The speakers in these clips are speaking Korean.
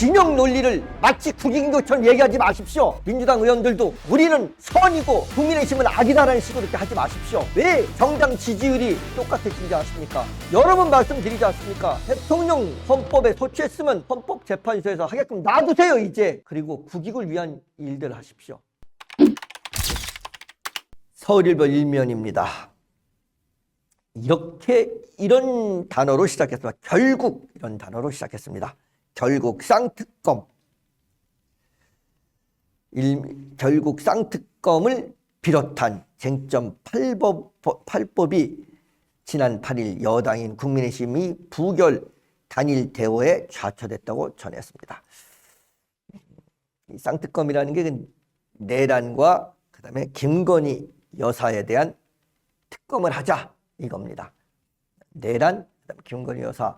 진영 논리를 마치 국익인 것처럼 얘기하지 마십시오. 민주당 의원들도 우리는 선이고 국민의힘은 악이다라는 식으로 이렇게 하지 마십시오. 왜 정당 지지율이 똑같아지지 않습니까? 여러 번 말씀드리지 않습니까? 대통령 헌법에 소추했으면 헌법재판소에서 하게끔 놔두세요 이제. 그리고 국익을 위한 일들 하십시오. 서울일보 일면입니다. 이런 단어로 시작했습니다. 결국 이런 단어로 시작했습니다. 결국 쌍특검. 결국 쌍특검을 비롯한 쟁점 8법이 지난 8일 여당인 국민의힘이 부결 단일 대오에 좌초됐다고 전했습니다. 이 쌍특검이라는 게 내란과 그다음에 김건희 여사에 대한 특검을 하자 이겁니다. 내란, 그다음에 김건희 여사를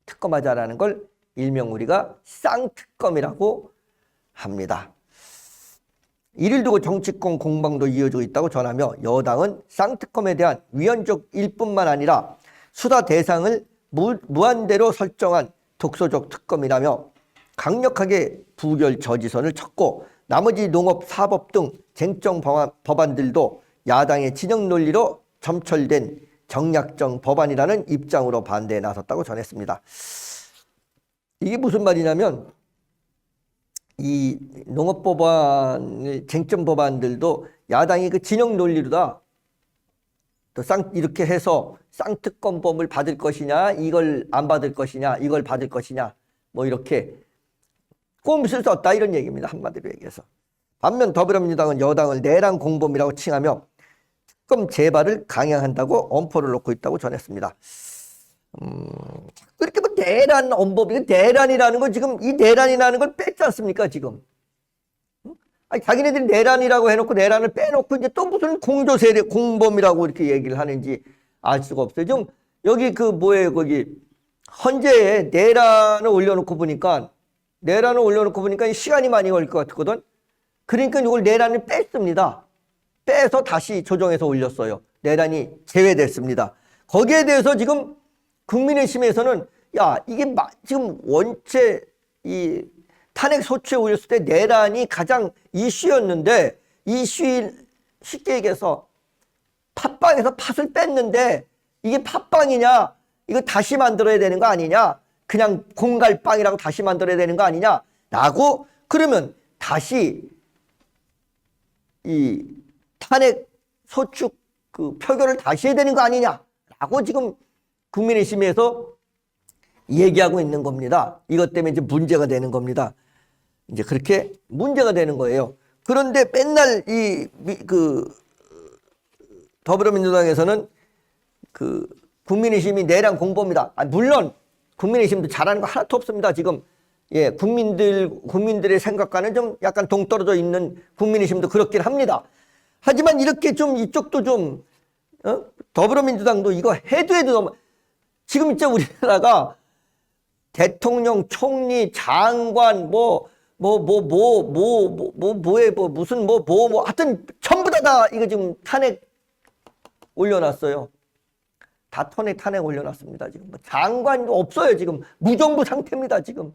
특검하자라는 걸 일명 우리가 쌍특검이라고 합니다. 이를 두고 정치권 공방도 이어지고 있다고 전하며 여당은 쌍특검에 대한 위헌적 일뿐만 아니라 수사 대상을 무한대로 설정한 독소적 특검이라며 강력하게 부결 저지선을 쳤고 나머지 농업, 사법 등 쟁점 법안들도 야당의 진영 논리로 점철된 정략적 법안이라는 입장으로 반대에 나섰다고 전했습니다. 이게 무슨 말이냐면 이 농업 법안, 쟁점 법안들도 야당이 그 진영 논리로다 또 이렇게 해서 쌍특검법을 받을 것이냐, 이걸 안 받을 것이냐, 이걸 받을 것이냐, 뭐 이렇게 꼼수를 썼다 이런 얘기입니다. 한마디로 얘기해서. 반면 더불어민주당은 여당을 내란 공범이라고 칭하며 특검 재발을 강행한다고 엄포를 놓고 있다고 전했습니다. 그렇게 뭐 내란 언법이 내란이라는 건 지금 이 내란이라는 걸 뺐지 않습니까 지금? 아니 자기네들이 내란이라고 해놓고 내란을 빼놓고 이제 또 무슨 공조세례 공범이라고 이렇게 얘기를 하는지 알 수가 없어요. 좀 여기 그 뭐예요 거기 헌재에 내란을 올려놓고 보니까 시간이 많이 걸릴 것 같거든. 그러니까 이걸 내란을 뺐습니다. 빼서 다시 조정해서 올렸어요. 내란이 제외됐습니다. 거기에 대해서 지금 국민의힘에서는 야 이게 지금 원체 이 탄핵 소추에 올렸을 때 내란이 가장 이슈였는데 이슈 쉽게 얘기해서 팟빵에서 팟을 뺐는데 이게 팟빵이냐 이거 다시 만들어야 되는 거 아니냐 그냥 공갈빵이라고 다시 만들어야 되는 거 아니냐 라고 그러면 다시 이 탄핵 소추 그 표결을 다시 해야 되는 거 아니냐라고 지금 국민의힘에서 얘기하고 있는 겁니다. 이것 때문에 이제 문제가 되는 겁니다. 이제 그렇게 문제가 되는 거예요. 그런데 맨날 더불어민주당에서는 그 국민의힘이 내란 공범이다. 물론 국민의힘도 잘하는 거 하나도 없습니다. 지금 예 국민들의 생각과는 좀 약간 동떨어져 있는 국민의힘도 그렇긴 합니다. 하지만 이렇게 좀 이쪽도 좀 더불어민주당도 이거 해도 너무 지금 이제 우리나라가 대통령, 총리, 장관 하여튼 전부 다 이거 지금 탄핵 올려놨어요. 다 탄핵 올려놨습니다. 지금 장관도 없어요. 지금 무정부 상태입니다. 지금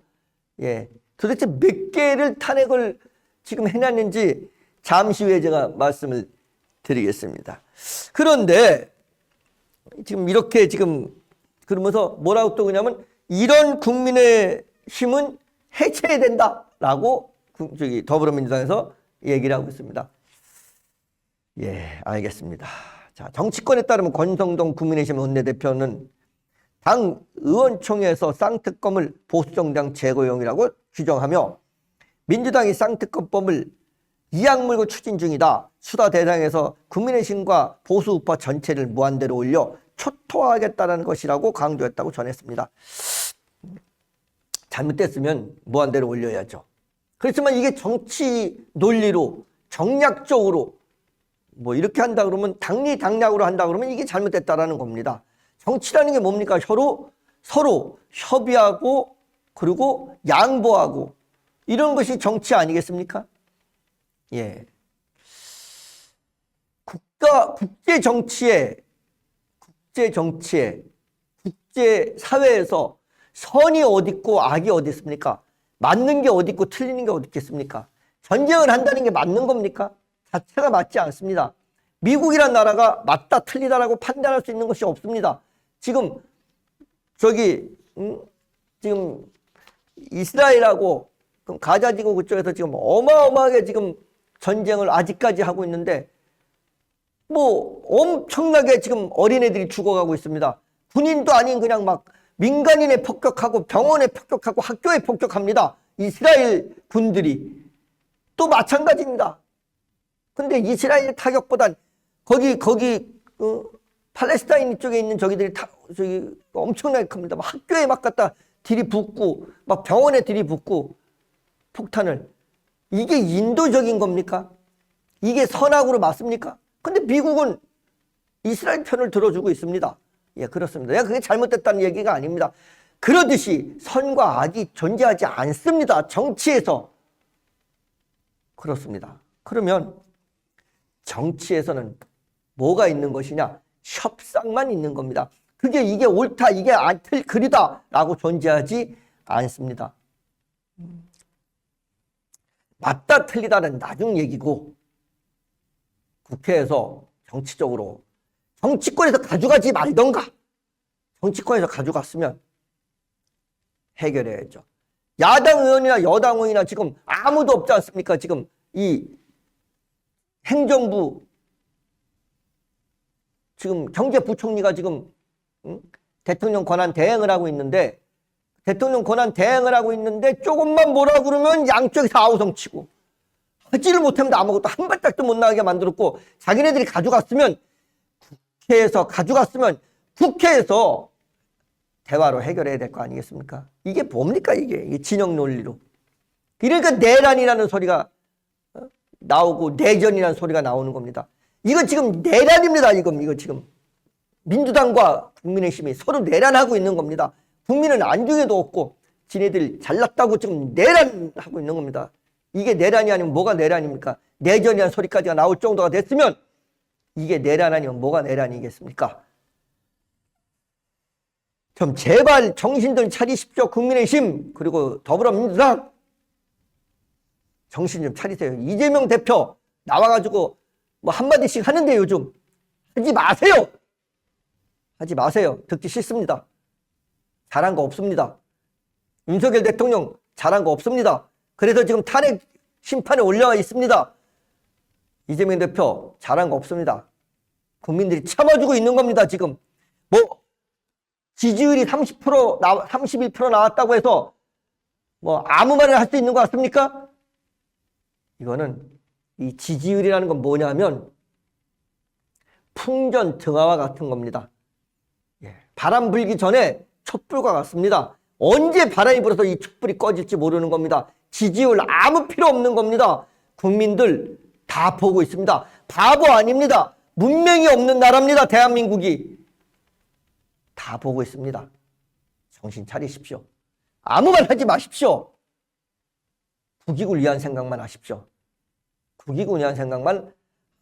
예 도대체 몇 개를 탄핵을 지금 해놨는지 잠시 후에 제가 말씀을 드리겠습니다. 그런데 지금 이렇게 지금 그러면서 뭐라고 또 그러냐면 이런 국민의힘은 해체해야 된다라고 더불어민주당에서 얘기를 하고 있습니다. 예, 알겠습니다. 자, 정치권에 따르면 권성동 국민의힘 원내대표는 당 의원총회에서 쌍특검을 보수정당 제거용이라고 규정하며 민주당이 쌍특검법을 이악 물고 추진 중이다. 수사 대상에서 국민의힘과 보수 우파 전체를 무한대로 올려 초토화하겠다는 것이라고 강조했다고 전했습니다. 잘못됐으면 무한대로 올려야죠. 그렇지만 이게 정치 논리로 정략적으로 뭐 이렇게 한다 그러면 당리당략으로 한다 그러면 이게 잘못됐다라는 겁니다. 정치라는 게 뭡니까? 서로 협의하고 그리고 양보하고 이런 것이 정치 아니겠습니까? 예. 국제 정치에 국제 사회에서 선이 어디 있고 악이 어디 있습니까? 맞는 게 어디 있고 틀리는 게 어디 있겠습니까? 전쟁을 한다는 게 맞는 겁니까? 자체가 맞지 않습니다. 미국이란 나라가 맞다 틀리다라고 판단할 수 있는 것이 없습니다. 지금 지금 이스라엘하고 가자지구 그쪽에서 지금 어마어마하게 지금 전쟁을 아직까지 하고 있는데 뭐 엄청나게 지금 어린애들이 죽어가고 있습니다. 군인도 아닌 그냥 막 민간인에 폭격하고 병원에 폭격하고 학교에 폭격합니다. 이스라엘 군들이. 또 마찬가지입니다. 근데 이스라엘 타격보단 팔레스타인 쪽에 있는 저기 엄청나게 큽니다. 막 학교에 막 갖다 들이붓고 막 병원에 들이붓고 폭탄을. 이게 인도적인 겁니까? 이게 선악으로 맞습니까? 근데 미국은 이스라엘 편을 들어주고 있습니다. 예, 그렇습니다. 그게 잘못됐다는 얘기가 아닙니다. 그러듯이 선과 악이 존재하지 않습니다. 정치에서. 그렇습니다. 그러면 정치에서는 뭐가 있는 것이냐? 협상만 있는 겁니다. 이게 옳다, 이게 그리다 라고 존재하지 않습니다. 맞다 틀리다는 나중 얘기고 국회에서 정치적으로 정치권에서 가져가지 말던가 정치권에서 가져갔으면 해결해야죠. 야당 의원이나 여당 의원이나 지금 아무도 없지 않습니까? 지금 이 행정부 지금 경제부총리가 지금 대통령 권한 대행을 하고 있는데 조금만 뭐라 그러면 양쪽에서 아우성치고 하지를 못하면 아무것도 한 발짝도 못 나가게 만들었고 자기네들이 가져갔으면 국회에서 대화로 해결해야 될 거 아니겠습니까? 이게 뭡니까 이게 진영 논리로. 그러니까 내란이라는 소리가 나오고 내전이라는 소리가 나오는 겁니다. 이거 지금 내란입니다. 이거 지금 민주당과 국민의힘이 서로 내란하고 있는 겁니다. 국민은 안중에도 없고 지네들 잘났다고 지금 내란하고 있는 겁니다. 이게 내란이 아니면 뭐가 내란입니까? 내전이라는 소리까지가 나올 정도가 됐으면 이게 내란 아니면 뭐가 내란이겠습니까? 좀 제발 정신들 차리십시오. 국민의힘 그리고 더불어민주당 정신 좀 차리세요. 이재명 대표 나와가지고 뭐 한마디씩 하는데 요즘 하지 마세요. 듣기 싫습니다. 잘한 거 없습니다. 윤석열 대통령 잘한 거 없습니다. 그래서 지금 탄핵 심판에 올라와 있습니다. 이재명 대표 잘한 거 없습니다. 국민들이 참아주고 있는 겁니다. 지금 뭐 지지율이 31% 나왔다고 해서 뭐 아무 말을 할 수 있는 것 같습니까? 이거는 이 지지율이라는 건 뭐냐면 풍전 등화와 같은 겁니다. 예, 바람 불기 전에 촛불과 같습니다. 언제 바람이 불어서 이 촛불이 꺼질지 모르는 겁니다. 지지율 아무 필요 없는 겁니다. 국민들 다 보고 있습니다. 바보 아닙니다. 문명이 없는 나라입니다. 대한민국이. 다 보고 있습니다. 정신 차리십시오. 아무 말 하지 마십시오. 국익을 위한 생각만 하십시오. 국익을 위한 생각만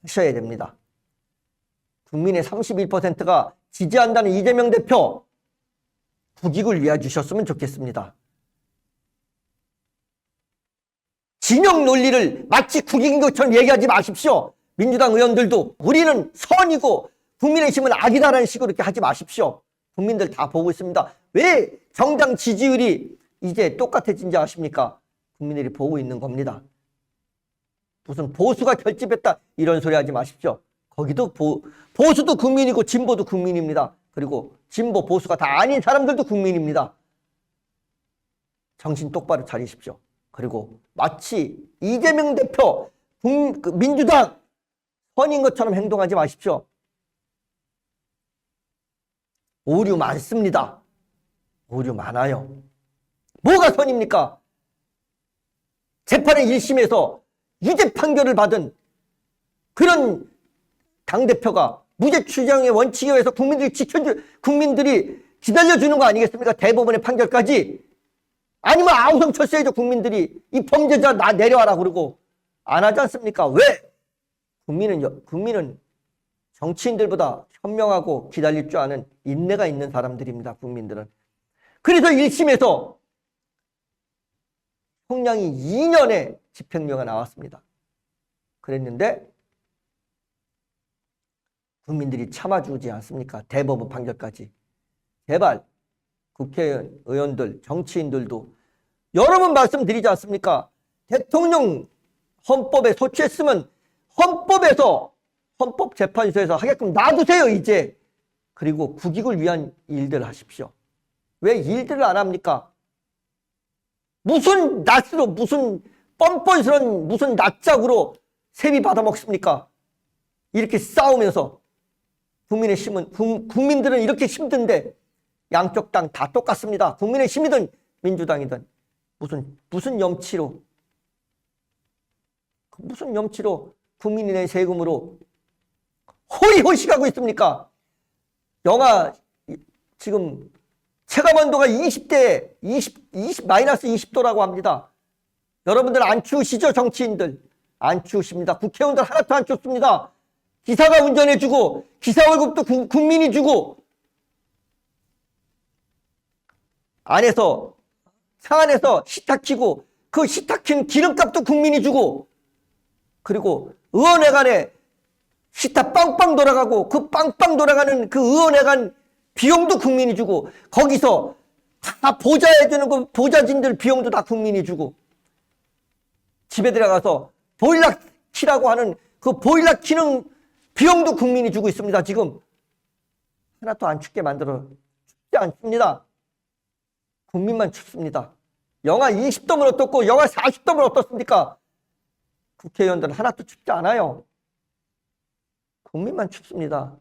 하셔야 됩니다. 국민의 31%가 지지한다는 이재명 대표 국익을 위해 주셨으면 좋겠습니다. 진영 논리를 마치 국익인 것처럼 얘기하지 마십시오. 민주당 의원들도 우리는 선이고 국민의힘은 악이다라는 식으로 이렇게 하지 마십시오. 국민들 다 보고 있습니다. 왜 정당 지지율이 이제 똑같아진지 아십니까? 국민들이 보고 있는 겁니다. 무슨 보수가 결집했다 이런 소리 하지 마십시오. 거기도 보수도 국민이고 진보도 국민입니다. 그리고 진보 보수가 다 아닌 사람들도 국민입니다. 정신 똑바로 차리십시오. 그리고 마치 이재명 대표 민주당 선인 것처럼 행동하지 마십시오. 오류 많습니다. 오류 많아요. 뭐가 선입니까? 재판의 1심에서 유죄 판결을 받은 그런 당대표가 무죄 추정의 원칙에 의해서 국민들이 기다려주는 거 아니겠습니까? 대법원의 판결까지. 아니면 아우성 쳤어야죠. 국민들이 이 범죄자 나 내려와라 그러고 안 하지 않습니까? 왜? 국민은 정치인들보다 현명하고 기다릴 줄 아는 인내가 있는 사람들입니다. 국민들은. 그래서 1심에서 형량이 2년의 집행유예가 나왔습니다. 그랬는데 국민들이 참아주지 않습니까? 대법원 판결까지. 제발 국회의원들, 정치인들도 여러 번 말씀드리지 않습니까? 대통령 헌법에 소추했으면 헌법재판소에서 하게끔 놔두세요, 이제. 그리고 국익을 위한 일들을 하십시오. 왜 일들을 안 합니까? 무슨 낯으로, 무슨 뻔뻔스런 무슨 낯짝으로 세비 받아먹습니까? 이렇게 싸우면서 국민들은 이렇게 힘든데 양쪽 당 다 똑같습니다. 국민의힘이든 민주당이든 무슨 염치로 국민의 세금으로 호의호식하고 있습니까? 영하 지금 체감온도가 20-20도라고 합니다. 여러분들 안 추우시죠? 정치인들 안 추우십니다. 국회의원들 하나도 안 춥습니다. 기사가 운전해주고 기사 월급도 국민이 주고 차 안에서 히터 켜고 그 히터 킨 기름값도 국민이 주고 그리고 의원회관에 히터 빵빵 돌아가고 그 빵빵 돌아가는 그 의원회관 비용도 국민이 주고 거기서 다 보좌해주는 그 보좌진들 비용도 다 국민이 주고 집에 들어가서 보일러 키라고 하는 그 보일러 키는 비용도 국민이 주고 있습니다. 지금 하나도 안 춥게 만들어 춥지 않습니다. 국민만 춥습니다. 영하 20도면 어떻고 영하 40도면 어떻습니까? 국회의원들은 하나도 춥지 않아요. 국민만 춥습니다.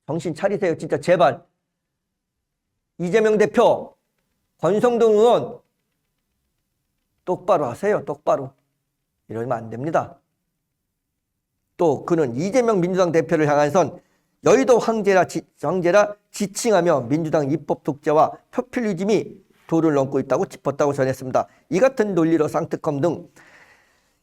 정신 차리세요. 진짜 제발. 이재명 대표, 권성동 의원 똑바로 하세요. 똑바로. 이러면 안 됩니다. 또 그는 이재명 민주당 대표를 향해선 여의도 황제라 지칭하며 민주당 입법 독재와 포퓰리즘이 도를 넘고 있다고 짚었다고 전했습니다. 이 같은 논리로 쌍특검 등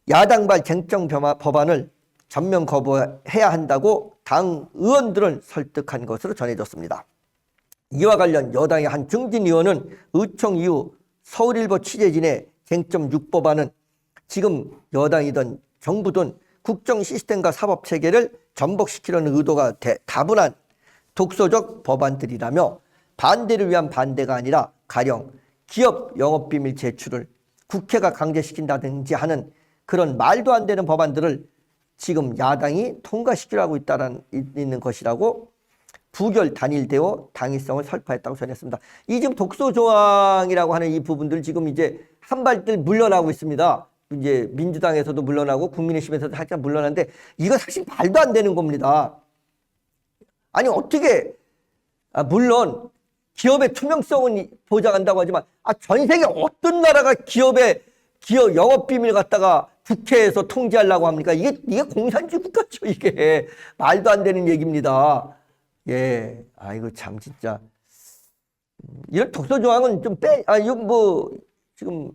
야당발 쟁점 법안을 전면 거부해야 한다고 당 의원들을 설득한 것으로 전해졌습니다. 이와 관련 여당의 한 중진 의원은 의총 이후 서울일보 취재진의 쟁점 6법안은 지금 여당이든 정부든 국정 시스템과 사법 체계를 전복시키려는 의도가 다분한 독소적 법안들이라며 반대를 위한 반대가 아니라 가령 기업 영업비밀 제출을 국회가 강제시킨다든지 하는 그런 말도 안 되는 법안들을 지금 야당이 통과시키려고 있는 것이라고 부결 단일대오 당위성을 설파했다고 전했습니다. 이 지금 독소조항이라고 하는 이 부분들 지금 이제 한 발들 물러나고 있습니다. 이제 민주당에서도 물러나고 국민의힘에서도 살짝 물러나는데 이거 사실 말도 안 되는 겁니다. 아니 어떻게 물론 기업의 투명성은 보장한다고 하지만 전 세계 어떤 나라가 기업 영업비밀 갖다가 국회에서 통제하려고 합니까? 이게 공산주의 국가죠. 이게 말도 안 되는 얘기입니다. 예, 아이고 참 진짜 이런 독소조항은 좀 이거 뭐 지금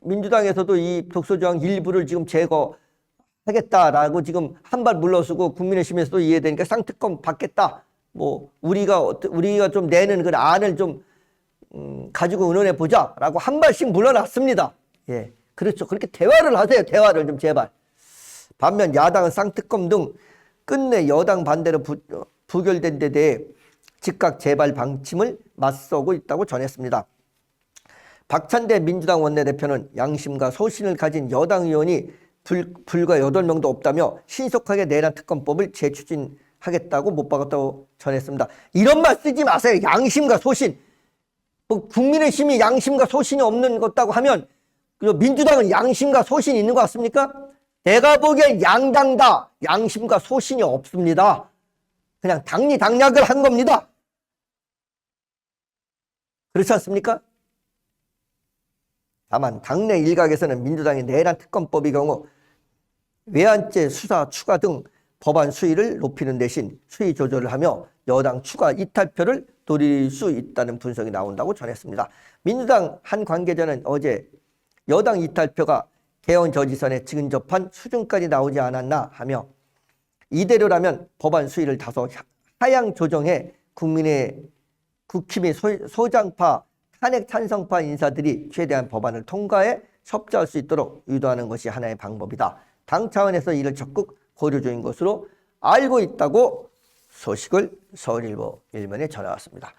민주당에서도 이 독소조항 일부를 지금 제거하겠다라고 지금 한 발 물러서고 국민의힘에서도 이해되니까 쌍특검 받겠다. 뭐 우리가 좀 내는 그 안을 좀 가지고 의논해 보자라고 한 발씩 물러났습니다. 예, 그렇죠. 그렇게 대화를 하세요. 대화를 좀 제발. 반면 야당은 쌍특검 등 끝내 여당 반대로 부결된 데 대해 즉각 재발 방침을 맞서고 있다고 전했습니다. 박찬대 민주당 원내대표는 양심과 소신을 가진 여당 의원이 불과 8명도 없다며 신속하게 내란 특검법을 재추진하겠다고 못 박았다고 전했습니다. 이런 말 쓰지 마세요. 양심과 소신. 뭐 국민의힘이 양심과 소신이 없는 것다고 하면 민주당은 양심과 소신이 있는 것 같습니까? 내가 보기엔 양당 다 양심과 소신이 없습니다. 그냥 당리당략을 한 겁니다. 그렇지 않습니까? 다만 당내 일각에서는 민주당이 내란 특검법의 경우 외환죄 수사 추가 등 법안 수위를 높이는 대신 수위 조절을 하며 여당 추가 이탈표를 노릴 수 있다는 분석이 나온다고 전했습니다. 민주당 한 관계자는 어제 여당 이탈표가 개헌 저지선에 근접한 수준까지 나오지 않았나 하며 이대로라면 법안 수위를 다소 하향 조정해 국힘의 소장파 탄핵 찬성파 인사들이 최대한 법안을 통과해 협조할 수 있도록 유도하는 것이 하나의 방법이다. 당 차원에서 이를 적극 고려 중인 것으로 알고 있다고 소식을 서울일보 1면에 전해왔습니다.